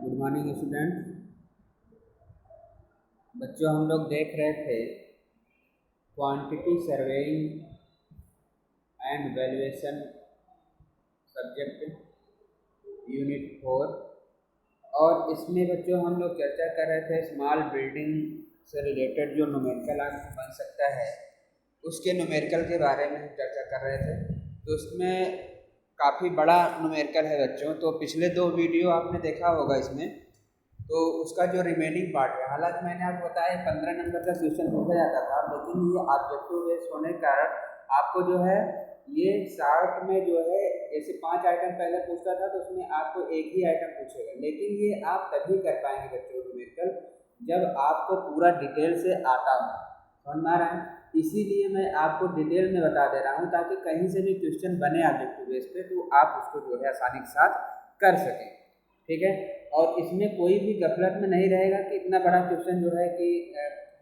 Good morning student. बच्चों, हम लोग देख रहे थे quantity surveying and valuation subject unit 4। और इसमें बच्चों हम लोग चर्चा कर रहे थे स्मॉल बिल्डिंग से रिलेटेड जो न्यूमेरिकल आपको बन सकता है उसके न्यूमेरिकल के बारे में हम चर्चा कर रहे थे। तो उसमें काफ़ी बड़ा न्यूमेरिकल है बच्चों। तो पिछले 2 वीडियो आपने देखा होगा इसमें, तो उसका जो रिमेनिंग पार्ट है, हालांकि मैंने आपको बताया 15 नंबर का क्वेश्चन पूछा जाता था, लेकिन ये ऑब्जेक्टिव बेस्ड होने के कारण आपको जो है ये शार्ट में जो है जैसे 5 आइटम पहले पूछता था तो उसमें आपको एक ही आइटम पूछेगा, लेकिन ये आप तभी कर पाएंगे बच्चों न्यूमेरिकल जब आपको पूरा डिटेल से आता हो। समझ में आ रहा है? इसीलिए मैं आपको डिटेल में बता दे रहा हूँ ताकि कहीं से भी क्वेश्चन बने ऑब्जेक्टिव बेस पे तो आप उसको जो है आसानी के साथ कर सकें। ठीक है? और इसमें कोई भी गफलत में नहीं रहेगा कि इतना बड़ा क्वेश्चन जो है कि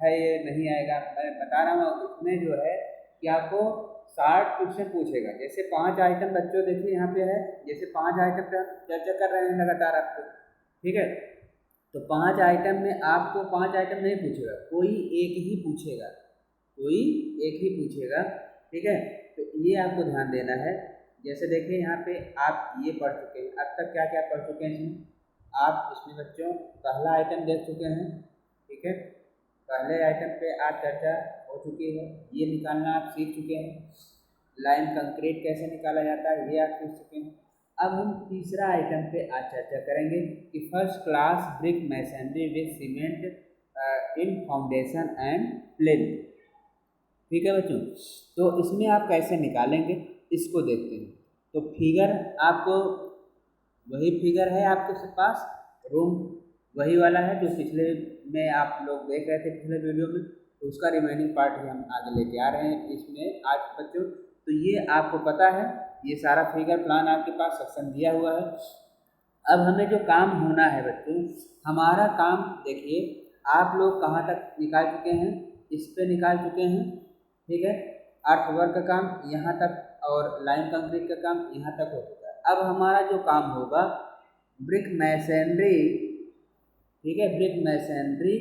है ये नहीं आएगा। मैं बता रहा हूँ इसमें जो है कि आपको 60 क्वेश्चन पूछेगा। जैसे 5 आइटम बच्चों देखिए यहाँ पे है, जैसे 5 आइटम पे हम चर्चा कर रहे हैं लगातार आपको। ठीक है? तो 5 आइटम में आपको 5 आइटम नहीं पूछेगा, कोई एक ही पूछेगा, कोई एक ही पूछेगा। ठीक है? तो ये आपको ध्यान देना है। जैसे देखिए यहाँ पे आप ये पढ़ चुके हैं, अब तक क्या क्या पढ़ चुके हैं इसमें आप। इसमें बच्चों पहला आइटम देख चुके हैं। ठीक है? पहले आइटम पे आज चर्चा हो चुकी है, ये निकालना आप सीख चुके हैं। लाइम कंक्रीट कैसे निकाला जाता है ये आप सीख चुके हैं। अब हम तीसरा आइटम पे आज चर्चा करेंगे कि first class brick masonry with cement in foundation and plain. ठीक है बच्चों? तो इसमें आप कैसे निकालेंगे इसको देखते हैं। तो फिगर आपको वही फिगर है आपके पास, रूम वही वाला है जो पिछले में आप लोग देख रहे थे पिछले वीडियो में, तो उसका रिमेनिंग पार्ट ही हम आगे लेके आ रहे हैं इसमें आज बच्चों। तो ये आपको पता है, ये सारा फिगर प्लान आपके पास सेक्शन दिया हुआ है। अब हमें जो काम होना है बच्चों, हमारा काम देखिए आप लोग कहाँ तक निकाल चुके हैं, इस पे निकाल चुके हैं। ठीक है? अर्थवर्क का काम यहाँ तक और लाइम कंक्रीट का काम यहाँ तक हो चुका है। अब हमारा जो काम होगा ब्रिक मैसनरी। ठीक है? ब्रिक मैसनरी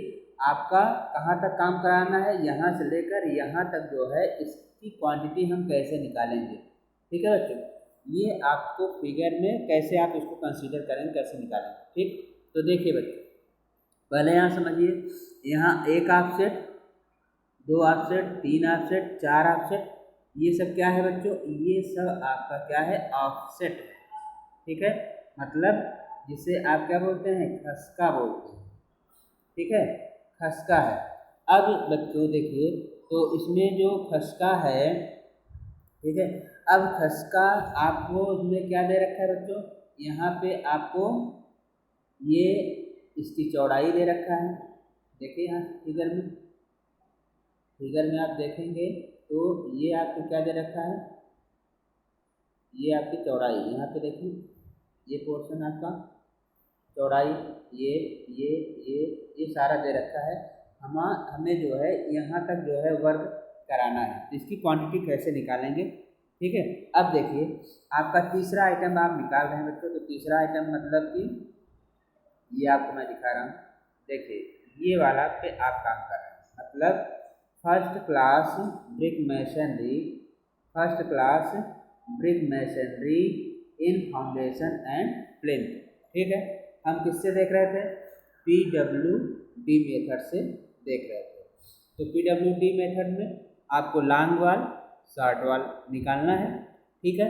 आपका कहाँ तक काम कराना है, यहाँ से लेकर यहाँ तक जो है इसकी क्वांटिटी हम कैसे निकालेंगे। ठीक है बच्चों? ये आपको फिगर में कैसे आप इसको कंसीडर करेंगे, कैसे निकालेंगे। ठीक? तो देखिए बच्चों, पहले यहाँ समझिए, यहाँ 1 ऑफसेट, 2 ऑफसेट, 3 ऑफसेट, 4 ऑफसेट, ये सब क्या है बच्चों? ये सब आपका क्या है? ऑफसेट है। ठीक है? मतलब जिसे आप क्या बोलते हैं? खसका बोलते हैं। ठीक है? खसका है। अब बच्चों देखिए, तो इसमें जो खसका है, ठीक है, अब खसका आपको इसमें क्या दे रखा है बच्चों? यहाँ पे आपको ये इसकी चौड़ाई दे रखा है। देखिए यहाँ फिगर में आप देखेंगे तो ये आपको क्या दे रखा है? ये आपकी चौड़ाई, यहाँ पे देखिए ये पोर्शन आपका चौड़ाई, ये ये ये ये सारा दे रखा है। हमें जो है यहाँ तक जो है वर्क कराना है, तो इसकी क्वांटिटी कैसे निकालेंगे। ठीक है? अब देखिए आपका तीसरा आइटम आप निकाल रहे हैं बच्चों। तो तीसरा आइटम मतलब कि ये आपको मैं दिखा रहा हूँ, देखिए ये वाला पे आप काम कर रहे हैं, मतलब first class brick masonry, first class brick masonry in foundation and plinth. ठीक है? हम किससे देख रहे थे? PWD मेथड से देख रहे थे। तो PWD मेथड में आपको लॉन्ग वाल शॉर्ट वाल निकालना है। ठीक है?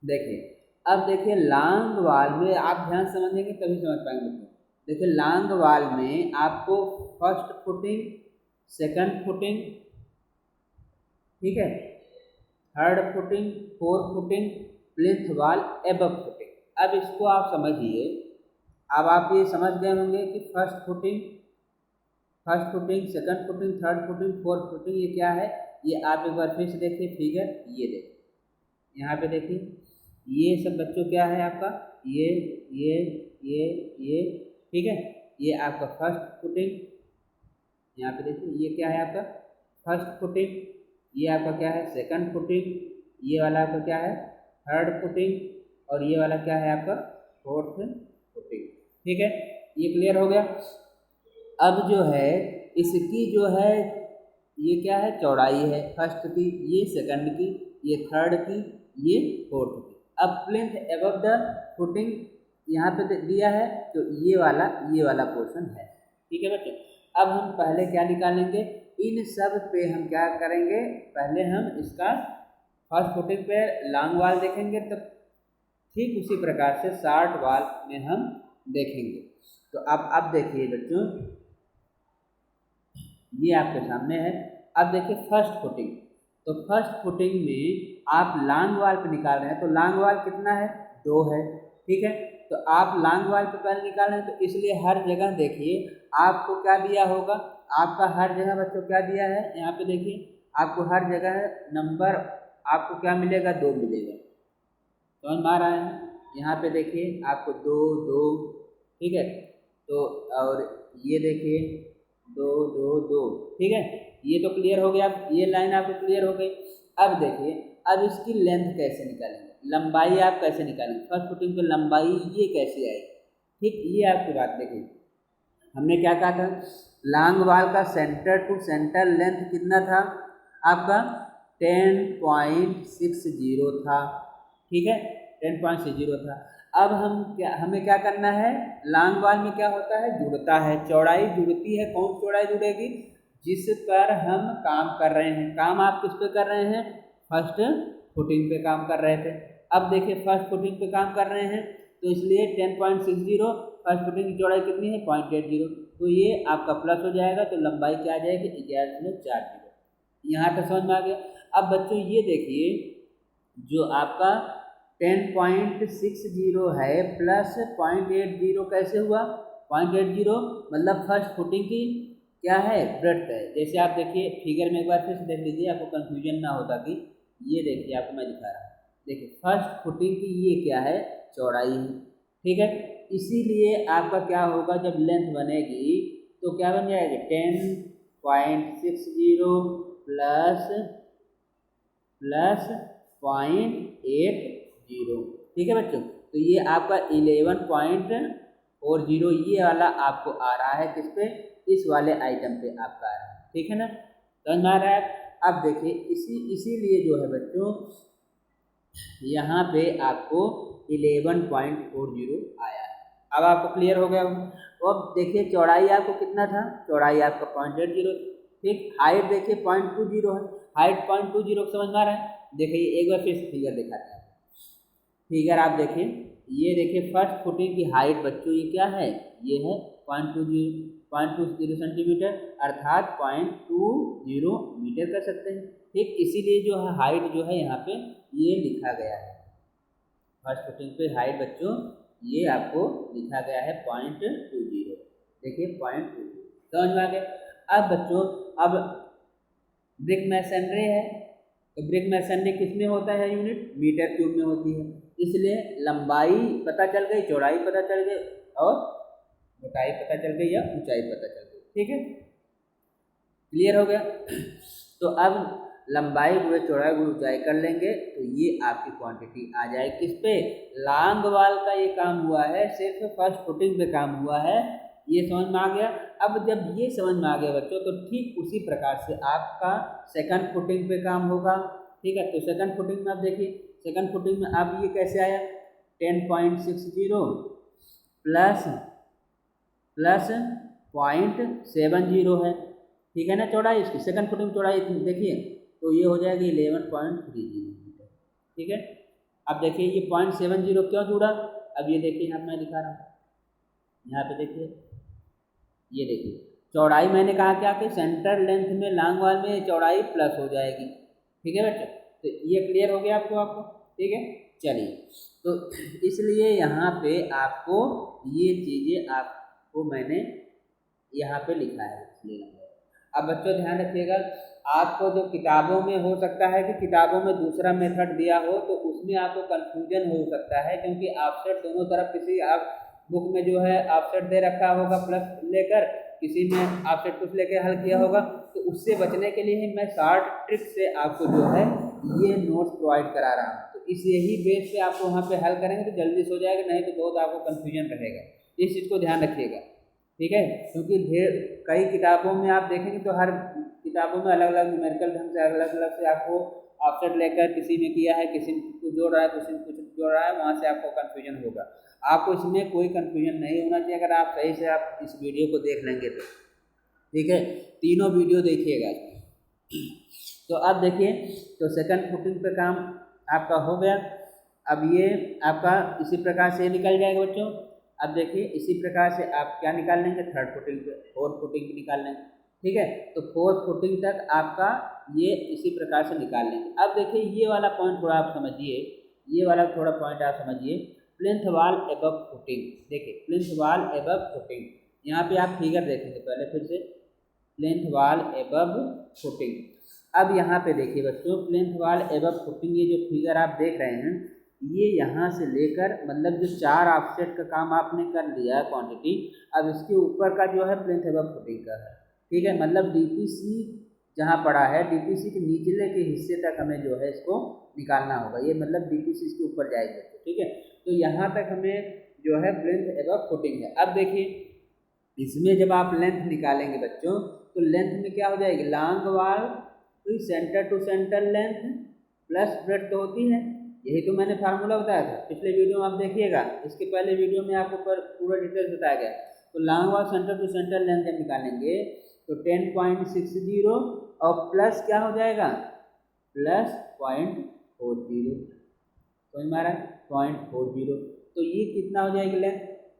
देखिए अब देखिए लॉन्ग वाल में आप ध्यान समझेंगे तभी समझ पाएंगे। देखिए लॉन्ग वाल में आपको फर्स्ट फुटिंग, सेकंड फुटिंग, ठीक है, third footing, fourth footing, plinth वाल, एबव फुटिंग। अब इसको आप समझिए, अब आप ये समझ गए होंगे कि first footing, second footing, third footing, fourth footing ये क्या है। ये आप एक बार फिर से देखिए फिगर, ये देखिए यहाँ पे देखिए ये सब बच्चों क्या है आपका, ये ठीक है, ये आपका फर्स्ट फुटिंग। यहाँ पे देखिए ये क्या है आपका फर्स्ट फुटिंग, ये आपका क्या है सेकंड फुटिंग, ये वाला आपका क्या है थर्ड फुटिंग, और ये वाला क्या है आपका फोर्थ फुटिंग। ठीक है, ये क्लियर हो गया। अब जो है इसकी जो है ये क्या है, चौड़ाई है फर्स्ट की, ये सेकंड की, ये थर्ड की, ये फोर्थ की। अब प्लिंथ एबव द फुटिंग यहाँ पे दिया है, तो ये वाला पोर्शन है। ठीक है बच्चों, अब हम पहले क्या निकालेंगे, इन सब पे हम क्या करेंगे, पहले हम इसका फर्स्ट फुटिंग पे लॉन्ग वाल देखेंगे, तब ठीक उसी प्रकार से शॉर्ट वाल में हम देखेंगे। तो अब देखिए बच्चों, ये आपके सामने है। अब देखिए फर्स्ट फुटिंग, तो फर्स्ट फुटिंग में आप लॉन्ग वाल पे निकाल रहे हैं, तो लॉन्ग वाल कितना है, 2 है। ठीक है, तो आप लॉन्ग वाल पे पहले निकाल रहे हैं, तो इसलिए हर जगह देखिए आपको क्या दिया होगा, आपका हर जगह बच्चों क्या दिया है, यहाँ पे देखिए आपको हर जगह नंबर आपको क्या मिलेगा, 2 मिलेगा। समझ में आ रहा है, यहाँ पे देखिए आपको 2 2, ठीक है, तो और ये देखिए 2 2 2, ठीक है, ये तो क्लियर हो गया, ये लाइन आपको क्लियर हो गई। अब देखिए, अब इसकी लेंथ कैसे निकालेंगे, लंबाई आप कैसे निकालेंगे, फर्स्ट फुटिंग पे लंबाई ये कैसे आएगी। ठीक, ये आपकी बात देखिए, हमने क्या कहा था, लॉन्ग वाल का सेंटर टू सेंटर लेंथ कितना था आपका, 10.60 था। ठीक है, 10.60 था। अब हमें क्या करना है, लॉन्ग वाल में क्या होता है, जुड़ता है, चौड़ाई जुड़ती है। कौन चौड़ाई जुड़ेगी, जिस पर हम काम कर रहे हैं। काम आप किस पे कर रहे हैं, फर्स्ट फुटिंग पे काम कर रहे थे। अब देखिए फर्स्ट फुटिंग पे काम कर रहे हैं, तो इसलिए 10.60, फर्स्ट फुटिंग की चौड़ाई कितनी है, 0.80, तो ये आपका प्लस हो जाएगा, तो लंबाई क्या आ जाएगी, 11.40। यहाँ तक समझ में आ गया। अब बच्चों ये देखिए, जो आपका 10.60 है प्लस 0.80 कैसे हुआ, 0.80 मतलब फर्स्ट फुटिंग की क्या है, ब्रेड्थ है। जैसे आप देखिए फिगर में एक बार फिर से देख लीजिए, आपको कंफ्यूजन ना हो, ताकि ये देखिए आपको मैं दिखा रहा हूँ। देखिए फर्स्ट फुटिंग की ये क्या है, चौड़ाई है। ठीक है, इसीलिए आपका क्या होगा, जब लेंथ बनेगी तो क्या बन जाएगा, 10.60 प्लस 0.80। ठीक है बच्चों, तो ये आपका 11.40 ये वाला आपको आ रहा है, किस पे, इस वाले आइटम पे आपका आ रहा है। ठीक है ना, समझ में आ रहा है। अब देखिए इसीलिए जो है बच्चों, यहाँ पे आपको 11.40 आया है। अब आपको क्लियर हो गया। तो अब देखिए चौड़ाई आपको कितना था, चौड़ाई आपका 0.80। ठीक, हाइट देखिए 0.20 है, हाइट 0.20 समझ में आ रहा है। देखिए एक बार फिर फिगर दिखाते हैं, फिगर आप देखिए, ये देखिए फर्स्ट फुटिंग की हाइट बच्चों ये क्या है, ये है 0.20 सेंटीमीटर, अर्थात 0.20 मीटर कर सकते हैं। ठीक, इसीलिए जो है हाइट जो है यहाँ पे ये लिखा गया है, फर्स्ट फुटिंग पे हाइट बच्चों ये आपको लिखा गया है 0.20। देखिए 0.20, समझ में आ गया। अब बच्चों, अब ब्रिक मैसनरी है, तो ब्रिक मैसनरी किस में होता है यूनिट, मीटर क्यूब में होती है। इसलिए लंबाई पता चल गई, चौड़ाई पता चल गई, और मोटाई पता चल गई या ऊंचाई पता चल गई। ठीक है, क्लियर हो गया। तो अब लंबाई गुणे चौड़ाई गुणे ऊंचाई कर लेंगे, तो ये आपकी क्वांटिटी आ जाए किस पे, लॉन्ग वाल का ये काम हुआ है, सिर्फ फर्स्ट फुटिंग पे काम हुआ है। ये समझ में आ गया। अब जब ये समझ में आ गया बच्चों, तो ठीक उसी प्रकार से आपका सेकंड फुटिंग पे काम होगा। ठीक है, तो सेकंड फुटिंग में आप देखिए, सेकंड फुटिंग में अब ये कैसे आया, 10.60 प्लस 0.70 है। ठीक है ना, चौड़ाई इसकी सेकंड फुटिंग चौड़ाई देखिए, तो ये हो जाएगी 11.30 मीटर। ठीक है, अब देखिए ये 0.70 क्यों जुड़ा, अब ये देखिए यहाँ मैं दिखा रहा हूँ, यहाँ पे देखिए, ये देखिए चौड़ाई मैंने कहा क्या कि सेंटर लेंथ में लॉन्ग वाल में चौड़ाई प्लस हो जाएगी। ठीक है बच्चों, तो ये क्लियर हो गया आपको। ठीक है, चलिए, तो इसलिए यहाँ पे आपको ये चीज़ें आपको मैंने यहाँ पे लिखा है। अब बच्चों ध्यान रखिएगा, आपको जो किताबों में हो सकता है कि किताबों में दूसरा मेथड दिया हो, तो उसमें आपको कंफ्यूजन हो सकता है, क्योंकि ऑफसेट दोनों तरफ किसी आप बुक में जो है ऑफसेट दे रखा होगा प्लस लेकर, किसी में ऑफसेट कुछ लेकर हल किया होगा, तो उससे बचने के लिए ही मैं शॉर्ट ट्रिक से आपको जो है ये नोट्स प्रोवाइड करा रहा हूँ। तो इस यही बेस पे आपको वहाँ पे हल करेंगे तो जल्दी से हो जाएगा, नहीं तो बहुत आपको कन्फ्यूजन रहेगा। इस चीज़ को ध्यान रखिएगा, ठीक है। क्योंकि कई किताबों में आप देखेंगे तो हर किताबों में अलग अलग न्यूमेरिकल ढंग से अलग अलग से आपको ऑप्शन लेकर किसी ने किया है, किसी ने कुछ जोड़ रहा है, किसी ने कुछ जोड़ रहा है, वहाँ से आपको कन्फ्यूजन होगा। आपको इसमें कोई कन्फ्यूजन नहीं होना चाहिए अगर आप सही से आप इस वीडियो को देख लेंगे तो, ठीक है। तीनों वीडियो देखिएगा। तो अब देखिए, तो सेकंड फुटिंग पे काम आपका हो गया। अब ये आपका इसी प्रकार से निकल जाएगा बच्चों। अब देखिए इसी प्रकार से आप क्या निकाल लेंगे, थर्ड फुटिंग पे, फोर्थ फुटिंग पे निकाल लेंगे, ठीक है। तो फोर्थ फुटिंग तक आपका ये इसी प्रकार से निकाल लेंगे। अब देखिए ये वाला पॉइंट थोड़ा आप समझिए, ये वाला थोड़ा पॉइंट आप समझिए, प्लिंथ वॉल एबव फुटिंग। देखिए प्लिंथ वॉल एबव फुटिंग, यहाँ पे आप फिगर देखेंगे पहले फिर से, प्लिंथ वॉल एबव फुटिंग। अब यहाँ पे देखिए बच्चों, प्लिंथ वॉल एबव फुटिंग, ये जो फिगर आप देख रहे हैं, ये यहाँ से लेकर मतलब जो 4 ऑफसेट का काम आपने कर लिया है क्वांटिटी, अब इसके ऊपर का जो है प्लिंथ एबव फुटिंग का है, ठीक है। मतलब डीपीसी जहाँ पड़ा है, डीपीसी के निचले के हिस्से तक हमें जो है इसको निकालना होगा। ये मतलब डीपीसी इसके ऊपर जाएगी, ठीक है। तो यहाँ तक हमें जो है प्लिंथ एबव फुटिंग है। अब देखिए इसमें जब आप लेंथ निकालेंगे बच्चों, तो लेंथ में क्या हो जाएगी, लॉन्ग वॉल तो centre to centre length plus breadth तो होती है, यही तो मैंने फार्मूला बताया था पिछले वीडियो में, आप देखिएगा। इसके पहले वीडियो में आपको पूरा डिटेल्स बताया गया। तो long wall centre to centre length जब निकालेंगे तो 10.60 और प्लस क्या हो जाएगा, प्लस 0.40, समझ में आ रहा है, 0.40। तो ये कितना हो जाएगी लेंथ,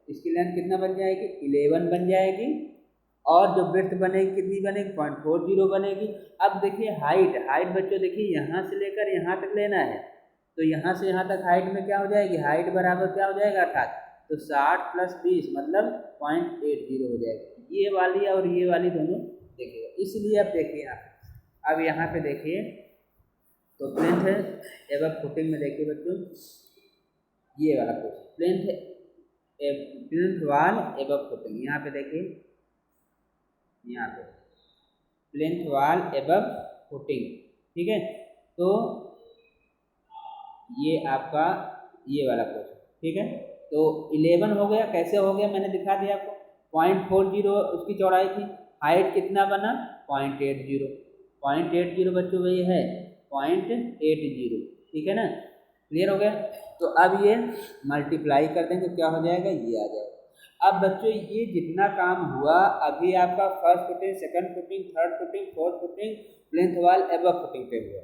इसकी लेंथ कितना बन जाएगी, 11 बन जाएगी। और जो ब्रेड्थ बनेगी कितनी बनेगी, 0.40 बनेगी। अब देखिए हाइट, हाइट बच्चों देखिए यहाँ से लेकर यहाँ तक लेना है, तो यहाँ से यहाँ तक हाइट में क्या हो जाएगी, हाइट बराबर क्या हो जाएगा 18, तो 60 + 20 मतलब 0.80 हो जाएगी। ये वाली और ये वाली दोनों देखिएगा, इसलिए अब देखिए अब यहाँ पे देखिए, तो प्लिंथ एबव फुटिंग में देखिए बच्चों, ये वाला question plinth wall above footing, यहाँ पे देखिए, यहाँ पे प्लिंथ वॉल एबव फुटिंग, ठीक है। तो ये आपका ये वाला क्वेश्चन, ठीक है। तो 11 हो गया, कैसे हो गया मैंने दिखा दिया आपको, 0.40 उसकी चौड़ाई थी, हाइट कितना बना 0.80, 0.80 बच्चों वही है 0.80, ठीक है ना, क्लियर हो गया। तो अब ये मल्टीप्लाई कर देंगे तो क्या हो जाएगा, ये आ जाएगा। अब बच्चों ये जितना काम हुआ अभी आपका first footing, second footing, third footing, fourth footing, plinth wall above footing पे हुआ,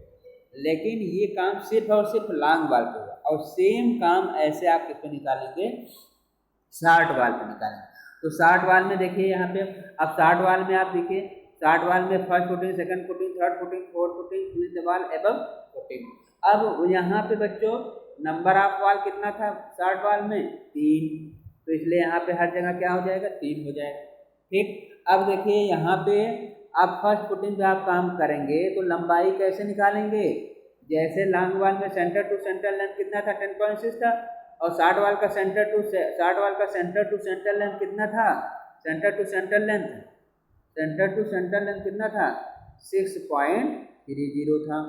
लेकिन ये काम सिर्फ और सिर्फ लॉन्ग वॉल पे हुआ। और सेम काम ऐसे आप किस पे निकालेंगे, शॉर्ट वॉल पे निकालेंगे। तो शॉर्ट वॉल में देखिए यहाँ पे, अब शॉर्ट वॉल में आप देखिए, शॉर्ट वॉल में first footing, second footing, third footing, fourth footing, plinth wall above footing. अब यहाँ पे बच्चों नंबर ऑफ वॉल कितना था शॉर्ट वॉल में, 3, तो इसलिए यहाँ पे हर जगह क्या हो जाएगा, 3 हो जाएगा, ठीक। अब देखिए यहाँ पे आप फर्स्ट फुटिंग पे आप काम करेंगे तो लंबाई कैसे निकालेंगे, जैसे लॉन्ग वॉल में सेंटर टू सेंटर लेंथ कितना था, 10.6 था, और शॉर्ट वॉल का सेंटर टू सेंटर लेंथ कितना था, सेंटर टू सेंटर लेंथ कितना था, 6.30 था,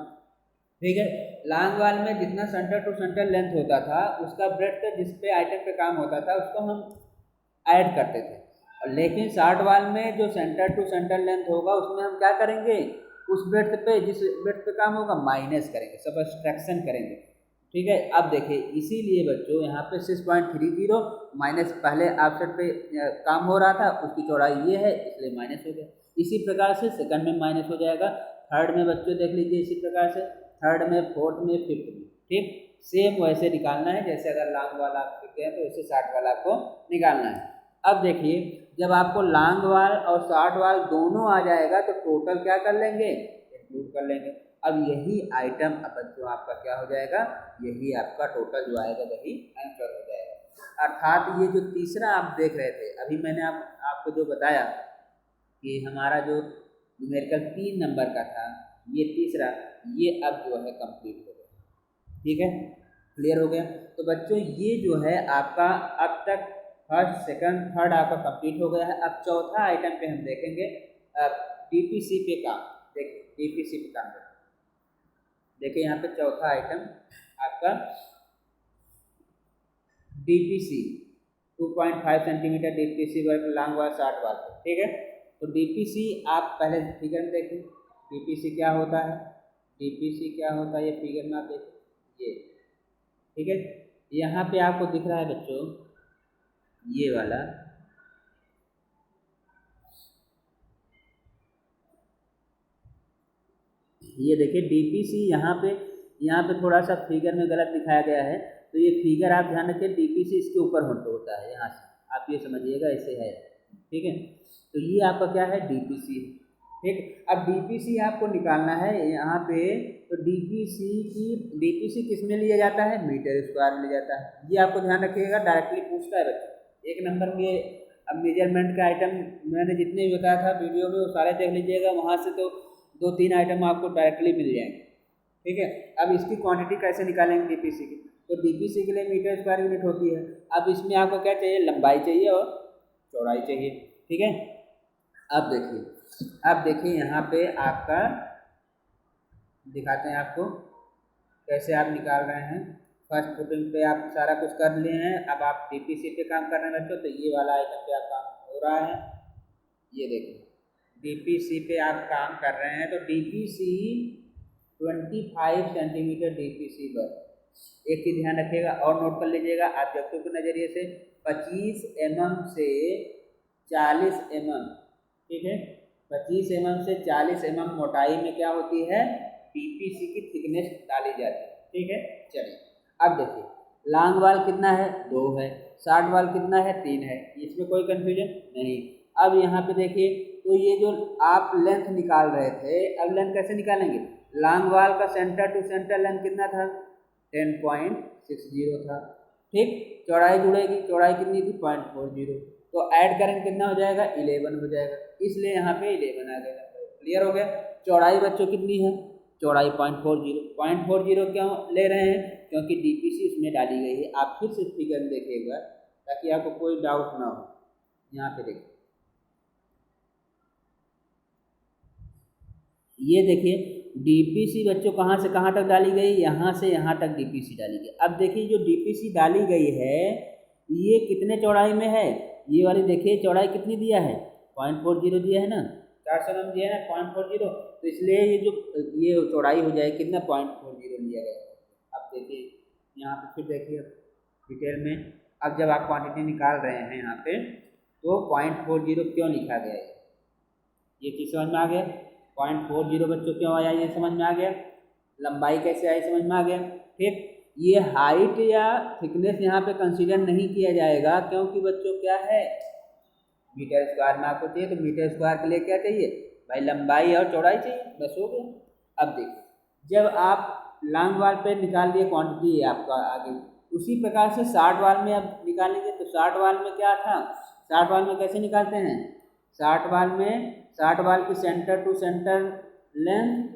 ठीक है। लॉन्ग वॉल में जितना सेंटर टू सेंटर लेंथ होता था उसका ब्रेड्थ जिस पे आइटम पे काम होता था उसको हम ऐड करते थे, लेकिन शॉर्ट वॉल में जो सेंटर टू सेंटर लेंथ होगा उसमें हम क्या करेंगे, उस ब्रेड्थ पे जिस ब्रेड्थ पे काम होगा माइनस करेंगे, सब्ट्रैक्शन करेंगे, ठीक है। अब देखिए इसीलिए बच्चों यहाँ पे 6.30 माइनस, पहले ऑफसेट पे काम हो रहा था उसकी चौड़ाई ये है इसलिए माइनस हो गया। इसी प्रकार से सेकंड में माइनस हो जाएगा, थर्ड में बच्चों देख लीजिए इसी प्रकार से, थर्ड में, फोर्थ में, फिफ्थ में, ठीक। सेम वैसे निकालना है जैसे अगर लॉन्ग वाला आप सीखते हैं तो वैसे शॉर्ट वाला आपको निकालना है। अब देखिए जब आपको लॉन्ग वाल और शॉर्ट वाल दोनों आ जाएगा तो टोटल क्या कर लेंगे, इंक्लूड कर लेंगे। अब यही आइटम अब जो आपका क्या हो जाएगा, यही आपका टोटल जो आएगा वही आंसर हो जाएगा। अर्थात ये जो तीसरा आप देख रहे थे अभी मैंने आपको जो बताया कि हमारा जो न्यूमेरिकल 3 नंबर का था, ये तीसरा, ये अब जो है कंप्लीट हो गया, ठीक है, क्लियर हो गया। तो बच्चों ये जो है आपका अब तक फर्स्ट, सेकंड, थर्ड आपका कंप्लीट हो गया है। अब चौथा आइटम पे हम देखेंगे डीपीसी पे काम, देखिए डीपीसी पे काम देखिए यहाँ पे चौथा आइटम आपका DPC, 2.5 centimetre DPC work long वाल शॉर्ट वाल। ठीक है, तो डीपीसी आप पहले फिगर में देखें, डीपीसी क्या होता है, डीपीसी क्या होता है ये फिगर में आप देखें ये। ठीक है, यहाँ पे आपको दिख रहा है बच्चों ये वाला, ये देखिए डीपीसी यहाँ पे थोड़ा सा फिगर में गलत दिखाया गया है, तो ये फिगर आप ध्यान रखिए डीपीसी इसके ऊपर होता है, यहाँ से आप ये समझिएगा ऐसे है। ठीक है, तो ये आपका क्या है डीपीसी। ठीक, अब डीपीसी आपको निकालना है यहाँ पे, तो डीपीसी किस में लिया जाता है, मीटर स्क्वायर में लिया जाता है। ये आपको ध्यान रखिएगा, डायरेक्टली पूछता है बच्चा 1 नंबर में। अब मेजरमेंट का आइटम मैंने जितने भी बताया था वीडियो में वो सारे देख लीजिएगा, वहाँ से तो 2-3 आइटम आपको डायरेक्टली मिल जाएंगे। ठीक है, अब इसकी क्वांटिटी कैसे निकालेंगे डीपीसी की, तो डीपीसी के लिए मीटर स्क्वायर यूनिट होती है। अब इसमें आपको क्या चाहिए, लंबाई चाहिए और चौड़ाई चाहिए। ठीक है, अब देखिए यहाँ पे आपका दिखाते हैं आपको कैसे आप निकाल रहे हैं। फर्स्ट फुटिंग पे आप सारा कुछ कर लिए हैं, अब आप डीपीसी पे काम कर रहे हैं बच्चों, तो ये वाला आइटम पे आप काम हो रहा है। ये देखिए डीपीसी पे आप काम कर रहे हैं, तो डीपीसी 25 सेंटीमीटर डीपीसी पर। एक चीज़ ध्यान रखिएगा और नोट कर लीजिएगा ऑब्जेक्टिव के नज़रिए से, 25 mm से 40 mm। ठीक है, 25 mm से 40 mm मोटाई में क्या होती है, डीपीसी की थिकनेस डाली जाती है। ठीक है, चलिए अब देखिए लॉन्ग वाल कितना है, 2 है, शॉर्ट वाल कितना है, 3 है, इसमें कोई कंफ्यूजन नहीं। अब यहाँ पे देखिए, तो ये जो आप लेंथ निकाल रहे थे, अब लेंथ कैसे निकालेंगे, लॉन्ग वाल का सेंटर टू सेंटर लेंथ कितना था, 10.60 था। ठीक, चौड़ाई जुड़ेगी, चौड़ाई कितनी थी, 0.40, तो ऐड करेंगे कितना हो जाएगा, 11 हो जाएगा, इसलिए यहाँ पे 11 आ गया। क्लियर हो गया। चौड़ाई बच्चों कितनी है, चौड़ाई 0.40 क्यों ले रहे हैं, क्योंकि डीपीसी इसमें डाली गई है। आप फिर से फिगर में देखिएगा ताकि आपको कोई डाउट ना हो। यहाँ पे देखिए, ये देखिए डीपीसी बच्चों कहाँ से कहाँ तक डाली गई, यहाँ से यहाँ तक डीपीसी डाली गई। अब देखिए जो डीपीसी डाली गई है ये कितने चौड़ाई में है, ये वाली देखिए चौड़ाई कितनी दिया है, 0.40 दिया है ना, 400 mm दिया है ना, 0.40, तो इसलिए ये चौड़ाई हो जाए कितना, 0.40 लिया गया। अब देखिए यहाँ पे फिर देखिए डिटेल में, अब जब आप क्वांटिटी निकाल रहे हैं यहाँ पे, तो 0.40 क्यों लिखा गया है, ये चीज़ समझ में आ गया। 0.40 बच्चों क्यों आया ये समझ में आ गया, लंबाई कैसे आई समझ में आ गया। ठीक, ये हाइट या थिकनेस यहाँ पे कंसीडर नहीं किया जाएगा, क्योंकि बच्चों क्या है मीटर स्क्वायर में आपको चाहिए, तो मीटर स्क्वायर के लिए क्या चाहिए भाई, लंबाई और चौड़ाई चाहिए, बस हो गया। अब देखिए जब आप लॉन्ग वाल पे निकाल दिए क्वांटिटी है आपका आगे, उसी प्रकार से शॉर्ट वाल में अब निकालेंगे। तो शॉर्ट वाल में क्या था, शॉर्ट वाल में कैसे निकालते हैं, शॉर्ट वाल की centre to centre length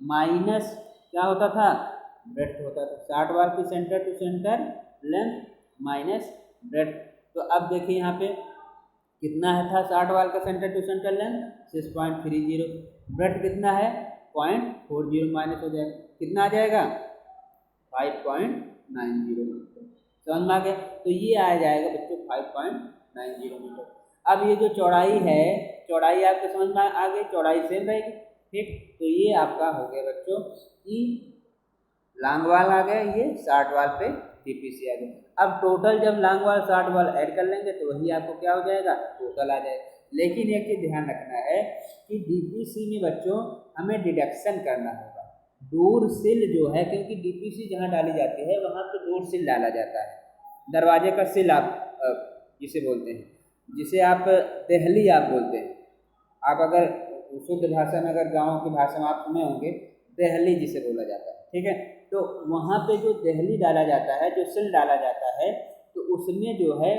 minus क्या होता था, ब्रेड्थ होता था। शॉर्ट वाल की centre to centre length minus breadth. तो अब देखिए यहाँ पे कितना है था शॉर्ट वाल का centre to centre length 6.30, breadth कितना है 0.40, माइनस हो जाएगा कितना आ जाएगा 5.90 मीटर। समझ में आ गया, तो ये आ जाएगा बच्चों 5.90 मीटर। अब ये जो चौड़ाई है, चौड़ाई आपको समझ में आ गई, चौड़ाई सेम रहेगी। ठीक, तो ये आपका हो गया बच्चों कि लॉन्ग वाल आ गया, ये शॉर्ट वाल पे डीपीसी आ गया। अब टोटल जब लॉन्ग वाल शॉर्ट वाल ऐड कर लेंगे तो वही आपको क्या हो जाएगा, टोटल आ जाएगा। लेकिन एक चीज़ ध्यान रखना है कि डीपीसी में बच्चों हमें डिडक्शन करना होगा, डोर सिल जो है, क्योंकि डीपीसी जहाँ डाली जाती है वहाँ पे डोर सिल डाला जाता है, दरवाजे का सिल आप जिसे बोलते हैं, जिसे आप देहली आप बोलते हैं। आप अगर शुद्ध भाषा में, अगर गाँव की भाषा में आप सुने होंगे, देहली जिसे बोला जाता है। ठीक है, तो वहाँ पे जो देहली डाला जाता है, जो सिल डाला जाता है, तो उसमें जो है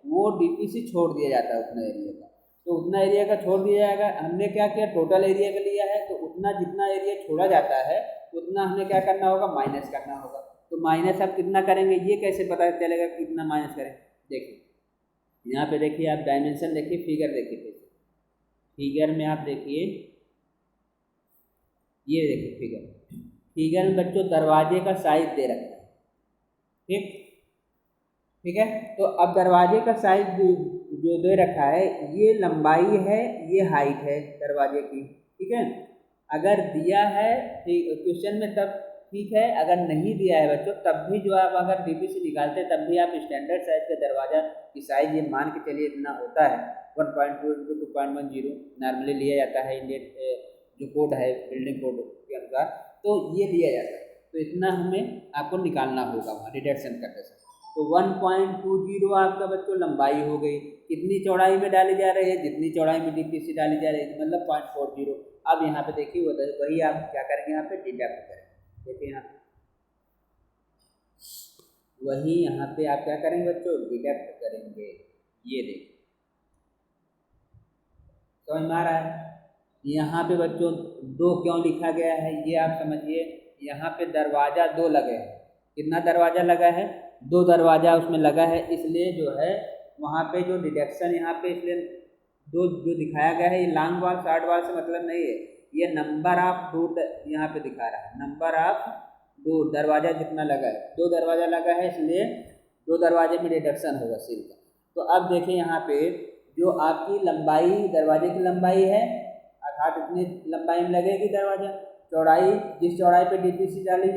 वो डीपीसी छोड़ दिया जाता है उतना एरिया का, तो उतना एरिया का छोड़ दिया जाएगा। हमने क्या किया, टोटल एरिया का लिया है, तो उतना जितना एरिया छोड़ा जाता है उतना हमें क्या करना होगा, माइनस करना होगा। तो माइनस आप कितना करेंगे, ये कैसे पता चलेगा कितना माइनस करें, देखिए यहाँ पे देखिए आप डायमेंशन देखिए, फिगर देखिए, फिगर में आप देखिए, ये देखिए फिगर में बच्चों दरवाजे का साइज दे रखा है। ठीक, ठीक है। तो अब दरवाजे का साइज जो दे रखा है, ये लंबाई है, ये हाइट है दरवाजे की, ठीक है। अगर दिया है क्वेश्चन में तब ठीक है, अगर नहीं दिया है बच्चों तब भी जो आप अगर डीपीसी निकालते हैं तब भी आप स्टैंडर्ड साइज का दरवाजा की साइज ये मान के चलिए इतना होता है 1.2 × 2.10 नॉर्मली लिया जाता है इंडियन जो कोड है बिल्डिंग कोड के अनुसार, तो ये लिया जाता है। तो इतना हमें आपको निकालना होगा वहाँ डिडक्शन करते समय। तो 1.20 आपका बच्चों लंबाई हो गई, कितनी चौड़ाई में डाली जा रही है, जितनी चौड़ाई में डीपीसी डाली जा रही है मतलब 0.40। अब यहाँ पे देखिए वही आप क्या करेंगे, यहाँ पे डिडक्ट करेंगे। देखिए यहाँ वही यहाँ पे आप क्या करेंगे बच्चों, डिडक्ट करेंगे। ये देखिए समझ में आ रहा है। यहाँ पे बच्चों 2 क्यों लिखा गया है ये आप समझिए। यहाँ पे दरवाजा 2 लगे हैं, कितना दरवाजा लगा है, 2 दरवाजा उसमें लगा है, इसलिए जो है वहाँ पे जो डिडक्शन यहाँ पे इसलिए 2 जो दिखाया गया है, ये लॉन्ग वाल शॉर्ट वाल से मतलब नहीं है, ये नंबर ऑफ डोर यहाँ पे दिखा रहा है, नंबर ऑफ डोर दरवाजा जितना लगा है, 2 दरवाजा लगा है इसलिए 2 दरवाजे में डिडक्शन होगा सील का। तो अब देखिए यहाँ पे जो आपकी लंबाई दरवाजे की लंबाई है अर्थात इतनी लंबाई में लगेगी दरवाजा, चौड़ाई जिस चौड़ाई पे डीपीसी डाली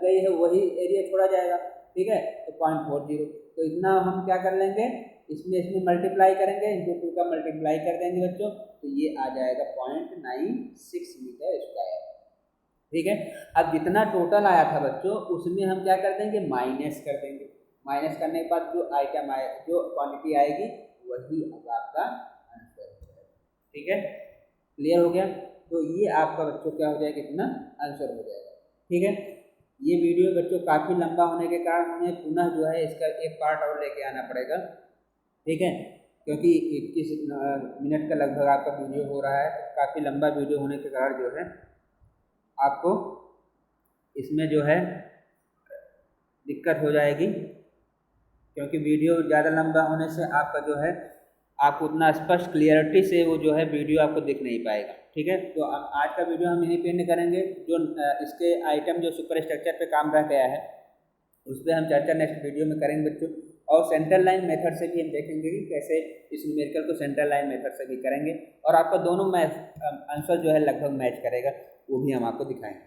गई है वही एरिया छोड़ा जाएगा, ठीक है। तो 0.40 तो इतना हम क्या कर लेंगे, इसमें मल्टीप्लाई करेंगे, इंटू 2 का मल्टीप्लाई कर देंगे बच्चों, तो ये आ जाएगा 0.96 मीटर स्क्वायर, ठीक है। अब जितना टोटल आया था बच्चों उसमें हम क्या कर देंगे, माइनस कर देंगे। माइनस करने के बाद जो आइटम आए जो क्वांटिटी आएगी वही अब आपका आंसर हो जाएगा, ठीक है। क्लियर हो गया। तो ये आपका बच्चों क्या हो जाएगा, इतना आंसर हो जाएगा, ठीक है। ये वीडियो बच्चों काफ़ी लंबा होने के कारण हमें पुनः जो है इसका एक पार्ट और लेके आना पड़ेगा, ठीक है, क्योंकि 21 मिनट का लगभग आपका वीडियो हो रहा है। काफ़ी लंबा वीडियो होने के कारण जो है आपको इसमें जो है दिक्कत हो जाएगी, क्योंकि वीडियो ज़्यादा लंबा होने से आपका जो है आपको उतना स्पष्ट क्लियरिटी से वो जो है वीडियो आपको दिख नहीं पाएगा, ठीक है। तो आज का वीडियो हम यहीं पे एंड करेंगे। जो इसके आइटम जो सुपर स्ट्रक्चर पे काम रह गया है उस पर हम चर्चा नेक्स्ट वीडियो में करेंगे बच्चों। और सेंट्रल लाइन मेथड से भी हम देखेंगे कि कैसे इस न्यूमेरिकल को सेंट्रल लाइन मेथड से भी करेंगे, और आपका दोनों आंसर जो है लगभग मैच करेगा, वो भी हम आपको दिखाएंगे।